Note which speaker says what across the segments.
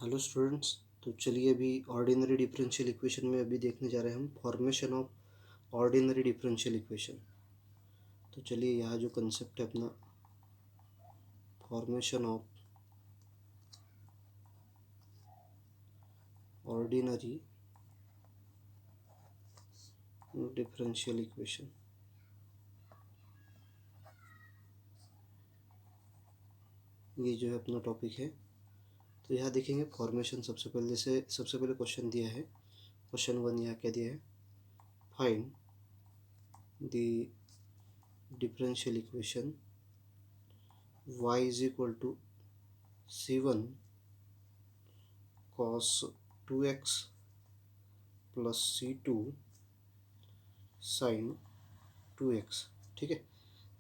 Speaker 1: Hello students. तो चलिए अभी ऑर्डिनरी डिफरेंशियल इक्वेशन में अभी देखने जा रहे हैं हम formation of ordinary differential equation. तो चलिए यहाँ जो कंसेप्ट है अपना formation of ordinary differential equation, ये जो है अपना टॉपिक है। तो यहाँ देखेंगे फॉर्मेशन सबसे पहले क्वेश्चन दिया है। क्वेश्चन 1 यहाँ क्या दिया है, find the differential equation y is equal to c1 cos 2x plus c2 sin 2x। ठीक है।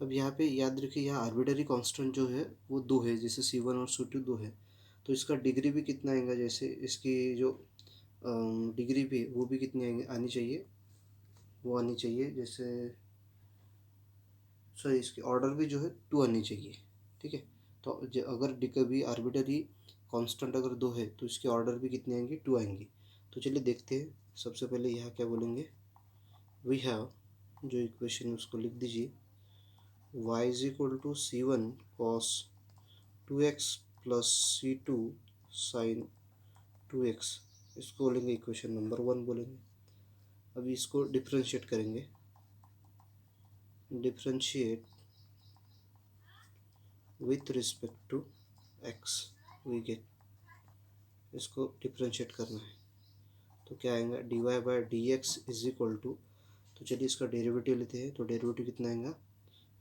Speaker 1: अब यहाँ पे याद रखिए, यहाँ आर्बिट्ररी कांस्टेंट जो है वो दो है, जैसे c1 और c2 दो है, तो इसका डिग्री भी कितना आएगा, जैसे इसकी जो डिग्री भी वो भी कितनी आनी चाहिए, वो आनी चाहिए, जैसे सॉरी इसकी ऑर्डर भी जो है टू आनी चाहिए। ठीक है। तो अगर कभी आर्बिट्ररी कांस्टेंट अगर दो है तो इसके ऑर्डर भी कितने आएंगे, टू आएंगे। तो चलिए देखते हैं। सबसे पहले यहाँ क्या बोलेंगे, वी हैव, जो इक्वेशन है उसको लिख दीजिए, y is equal to c1 cos 2x plus c2 sin 2x। इसको बोलेंगे इक्वेशन नंबर 1 बोलेंगे। अभी इसको डिफ्रेंशिएट करेंगे, differentiate with respect to x, we get, इसको डिफ्रेंशिएट करना है। तो क्या आएगा, dy by d x is equal to, तो चलिए इसका डेरिवेटिव लेते हैं। तो डेरिवेटिव कितना आएगा,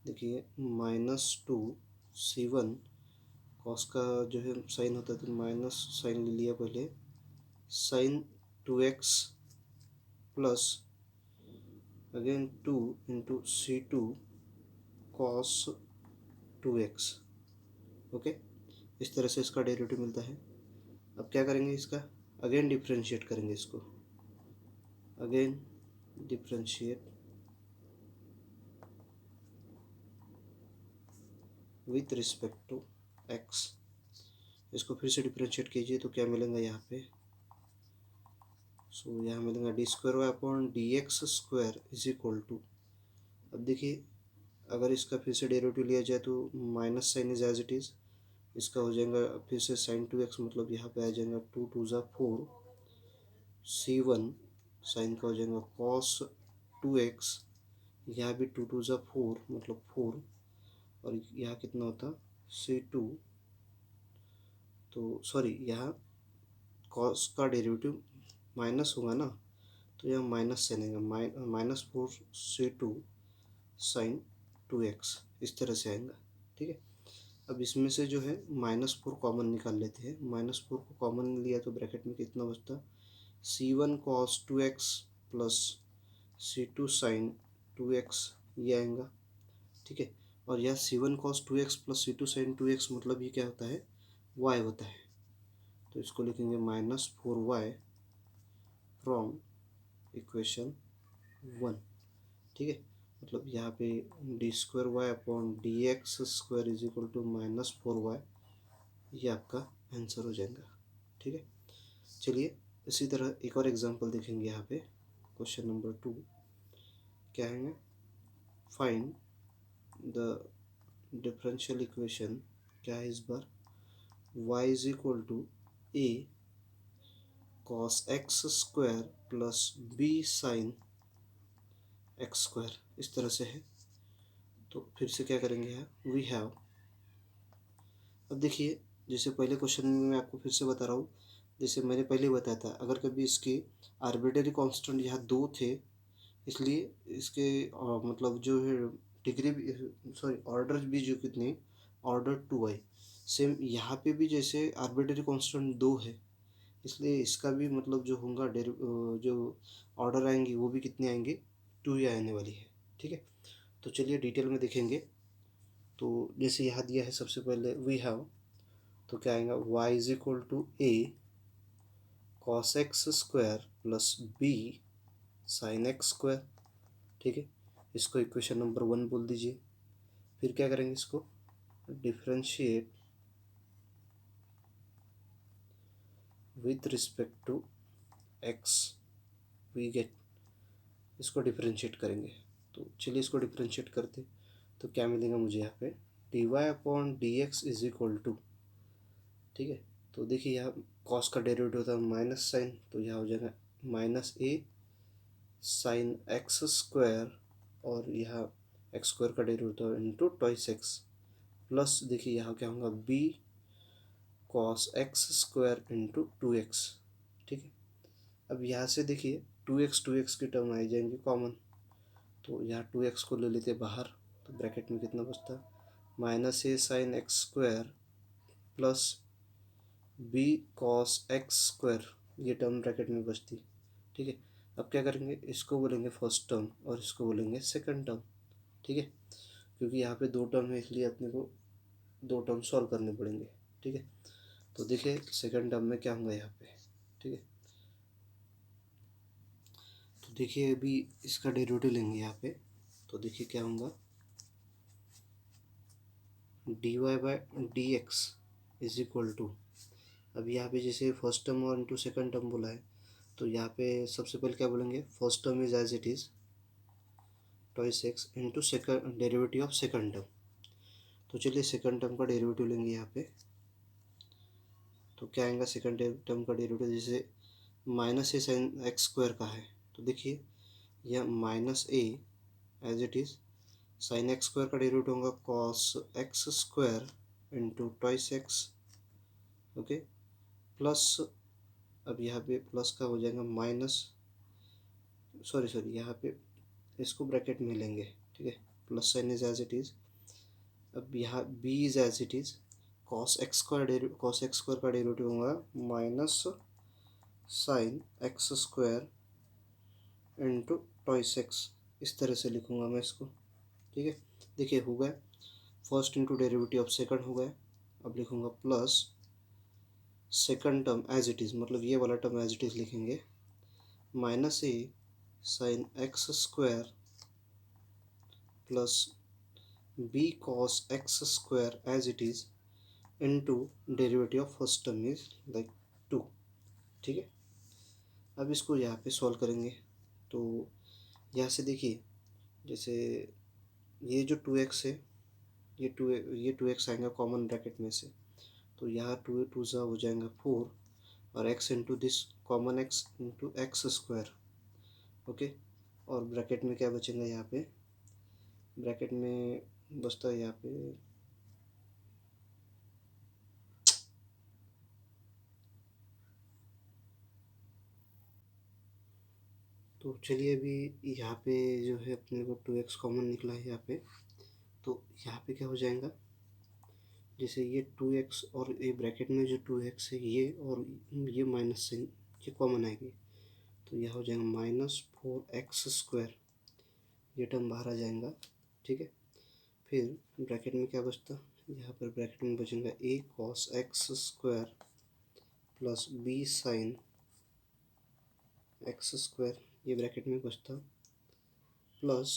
Speaker 1: देखिए -2c1 कॉस का जो है साइन होता है तो माइनस साइन ले लिया पहले, sine 2x plus again 2 into c2 cos 2x। Okay, इस तरह से इसका डेरिवेटिव मिलता है। अब क्या करेंगे, इसका अगेन डिफ्रेंशिएट करेंगे, इसको again differentiate with respect to x। इसको फिर से डिफ्रेंशिएट कीजिए तो क्या मिलेगा यहाँ पे, सो यहाँ मिलेगा d square y upon d x square is equal to, अब देखिए अगर इसका फिर से डेरिवेटिव लिया जाए तो minus sine is as it is, इसका हो जाएगा फिर से साइन 2x, मतलब यहाँ पे आ जाएगा 2 2 ज़ा 4, c1 साइन का हो जाएगा कॉस 2x, यहाँ भी 2 2 ज़ा 4 मतलब 4, और यहाँ कितना होता c2, तो सॉरी यहाँ कॉस का डेरिवेटिव माइनस होगा ना, तो यहाँ माइनस साइन आएगा, -4c2 साइन 2x, इस तरह से आएगा। ठीक है। अब इसमें से जो है -4 कॉमन निकाल लेते हैं। -4 को कॉमन लिया तो ब्रैकेट में कितना बचता, c1 cos 2x plus c2 sign 2x, ये आएगा। ठीक है। और यह c1 cos 2x plus c2 sign 2x मतलब ये क्या होता है, y होता है। तो इसको लिखेंगे -4y फ्रॉम इक्वेशन 1। ठीक है। मतलब यहाँ पे d square y upon d x square is equal to -4y, ये आपका आंसर हो जाएगा। ठीक है। चलिए इसी तरह एक और एग्जांपल देखेंगे। यहाँ पे क्वेश्चन नंबर 2 क्या है, फाइंड द डिफरेंशियल इक्वेशन, क्या है इस बार, y is equal to a cos x square plus b sine x square, इस तरह से है। तो फिर से क्या करेंगे, यहाँ वी हैव, अब देखिए जैसे पहले क्वेश्चन में मैं आपको फिर से बता रहा हूँ, जैसे मैंने पहले बताया था, अगर कभी इसके आर्बिट्ररी कांस्टेंट यहाँ दो थे, इसलिए इसके मतलब जो है डिग्री भी, सॉरी ऑर्डर भी जो कितने, ऑर्डर 2 आई। सेम यहाँ पे भी जैसे आर्बिट्ररी कांस्टेंट दो है, इसलिए इसका भी मतलब जो होगा जो ऑर्डर आएंगी वो भी कितने आएंगे, 2 ही आने वाली है। ठीक है। तो चलिए डिटेल में देखेंगे। तो जैसे यहाँ दिया है सबसे पहले वी हैव, तो क्या आएगा, y is equal to a cos x square plus b sine x square. ठीक है। इसको इक्वेशन नंबर 1 बोल दीजिए। फिर क्या करेंगे, इसको differentiate with respect to x we get, इसको डिफ्रेंशिएट करेंगे। तो चलिए इसको डिफ्रेंशिएट करते, तो क्या मिलेगा मुझे यहाँ पे, d y upon d x is equal to, ठीक है। तो देखिए यहाँ कॉस का डेरिवेटिव होता है माइनस साइन, तो यहाँ हो जाएगा minus a sine x square, और यहाँ एक्स स्क्वायर का derivative into twice x, plus देखिए यहाँ क्या होगा b cos x square into two x, ठीक है। अब यहाँ से देखिए टू एक्स की टर्म आ जाएंगे कॉमन, तो यहाँ टू एक्स को ले लेते बाहर, तो ब्रैकेट में कितना बचता, minus a sine x square plus b cos x square, ये टर्म ब्रैकेट में बचती, ठीक है। अब क्या करेंगे, इसको बोलेंगे फर्स्ट टर्म और इसको बोलेंगे सेकंड टर्म, ठीक है, क्योंकि यहाँ पे दो टर्म है इसलिए अपने को दो टर्म सॉल्व करने पड़ेंगे, ठीक है। तो देखिए सेकंड टर्म में क्या होगा यहाँ पे, ठीक है। तो देखिए अभी इसका डेरिवेटिव लेंगे यहाँ पे, तो देखिए क्या होगा, d y by d x is equal to, अब यहाँ पे जैसे फर्स्ट टर्म और इंटू सेकंड टर्म बोला है, तो यहाँ पे सबसे पहले क्या बोलेंगे, first term is as it is twice x into second derivative of second term. तो चलिए सेकंड टर्म का डेरिवेटिव लेंगे यहाँ पे, तो क्या आएगा सेकंड टर्म का डेरिवेटिव, जैसे minus a sine x square का है, तो देखिए यह minus a as it is sine x square का डेरिवेटिव होगा cos x square into twice x, okay, plus, अब यहाँ पे प्लस का हो जाएगा माइनस, सॉरी यहाँ पे इसको ब्रैकेट में लेंगे, ठीक है, plus sine is as it is, अब यहाँ b is as it is cos x square का डेरिवेटिव होगा minus sine x square into twice x, इस तरह से लिखूँगा मैं इसको, ठीक है। देखिए हो गया first into derivative of second हो गया, अब लिखूँगा plus second term as it is, मतलब ये वाला टर्म एज इट इज़ लिखेंगे, minus a sine x square plus b cos x square as it is into derivative of first term is like two, ठीक है। अब इसको यहाँ पे सॉल्व करेंगे, तो यहाँ से देखिए जैसे ये जो टू एक्स है, ये टू एक्स आएगा कॉमन ब्रैकेट में से, तो यहाँ टू टू ज़ा हो जाएगा फोर, और x into this common x into x square, okay, और ब्रैकेट में क्या बचेगा, यहाँ पे ब्रैकेट में बचता है यहाँ पे, तो चलिए अभी यहाँ पे जो है अपने को टू एक्स कॉमन निकला है यहाँ पे, तो यहाँ पे क्या हो जाएगा, जैसे ये टू एक्स और ये ब्रैकेट में जो टू एक्स है ये और ये माइनस से ये कॉमन आएगी, तो यह हो जाएगा माइनस फोर एक्स स्क्वायर, ये टर्म बाहर आ जाएगा, ठीक है। फिर ब्रैकेट में क्या बचता, यहाँ पर ब्रैकेट में बचेगा a cos x square plus b sine x square, ये ब्रैकेट में बचता, प्लस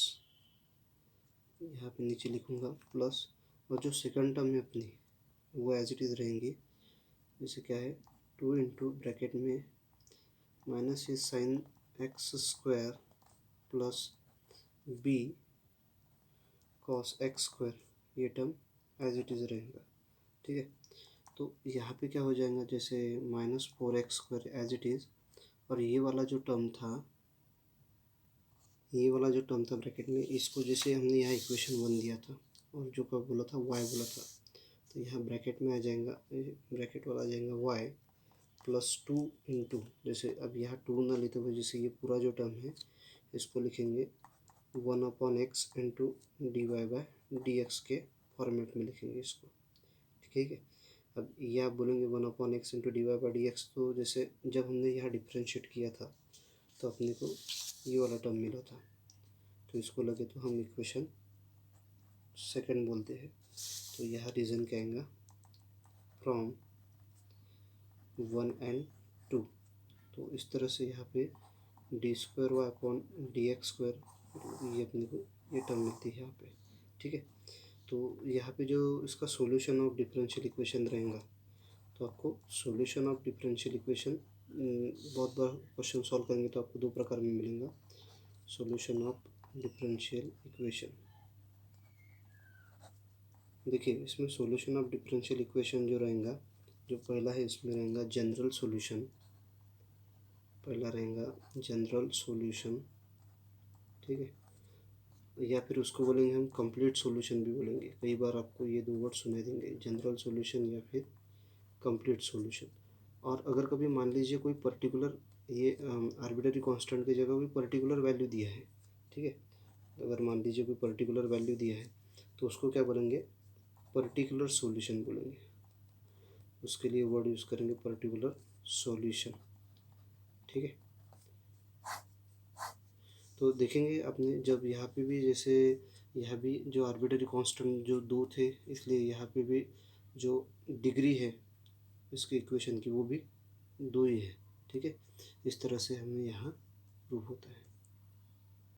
Speaker 1: यहाँ पे नीचे लिखूँगा प्लस, और जो सेकंड टर्म है अपनी वो एज इट इज़ रहेंगी, जैसे क्या है टू इंटू ब्रैकेट में minus a sine x square plus b cos x square, ये टर्म एज इट इज़ रहेगा, ठीक है। तो यहाँ पे क्या हो जाएगा, जैसे minus four x square as it is, और ये वाला जो टर्म था, ये वाला जो टर्म था ब्रैकेट में, इसको जैसे हमने यहाँ इक्वेशन वन दिया था और जो का बोला था वाई बोला था, तो यहाँ ब्रैकेट में आ जाएगा, ब्रैकेट वाला आ जाएगा वाई प्लस टू इंटू, जैसे अब यहाँ टू ना लेते हुए जैसे ये पूरा जो टर्म है इसको लिखेंगे one upon x into d y by d x के फॉर्मेट में लिखेंगे इसको, ठीक है। अब ये आप बोलेंगे one upon x into d y by d x, तो जैसे जब हमने यहाँ डिफ्रेंशिएट किया था तो अपने को ये वाला टर्म मिला था, तो इसको लगे तो हम इक्वेशन सेकंड बोलते हैं, तो यह रीज़न क्या आएगा, फ्रॉम वन एंड टू, तो इस तरह से यहाँ पे d square y upon d x square, ये अपने को ये टर्म मिलती है यहाँ पे, ठीक है। तो यहाँ पे जो इसका सॉल्यूशन ऑफ डिफरेंशियल इक्वेशन रहेगा, तो आपको सॉल्यूशन ऑफ डिफरेंशियल इक्वेशन बहुत बार क्वेश्चन सॉल्व करेंगे तो आपको दो प्रकार में मिलेगा सॉल्यूशन ऑफ डिफरेंशियल इक्वेशन। देखिए इसमें सॉल्यूशन ऑफ डिफरेंशियल इक्वेशन जो रहेगा, जो पहला है इसमें रहेगा जनरल सॉल्यूशन, पहला रहेगा जनरल सॉल्यूशन, ठीक है, या फिर उसको बोलेंगे हम कंप्लीट सॉल्यूशन भी बोलेंगे। कई बार आपको ये दो वर्ड सुनाई देंगे, जनरल सॉल्यूशन या फिर कंप्लीट सॉल्यूशन। और अगर कभी मान लीजिए कोई पर्टिकुलर ये आर्बिट्ररी कांस्टेंट की जगह कोई पर्टिकुलर वैल्यू दिया है, ठीक है, अगर मान लीजिए कोई पर्टिकुलर वैल्यू दिया है तो उसको क्या बोलेंगे, पर्टिकुलर सॉल्यूशन बोलेंगे। उसके लिए वर्ड यूज़ करेंगे पर्टिकुलर सॉल्यूशन, ठीक है। तो देखेंगे आपने जब यहाँ पे भी, जैसे यहाँ भी जो आर्बिट्ररी कांस्टेंट जो दो थे, इसलिए यहाँ पे भी जो डिग्री है इसके इक्वेशन की वो भी दो ही है, ठीक है। इस तरह से हमें यहाँ प्रूव होता है।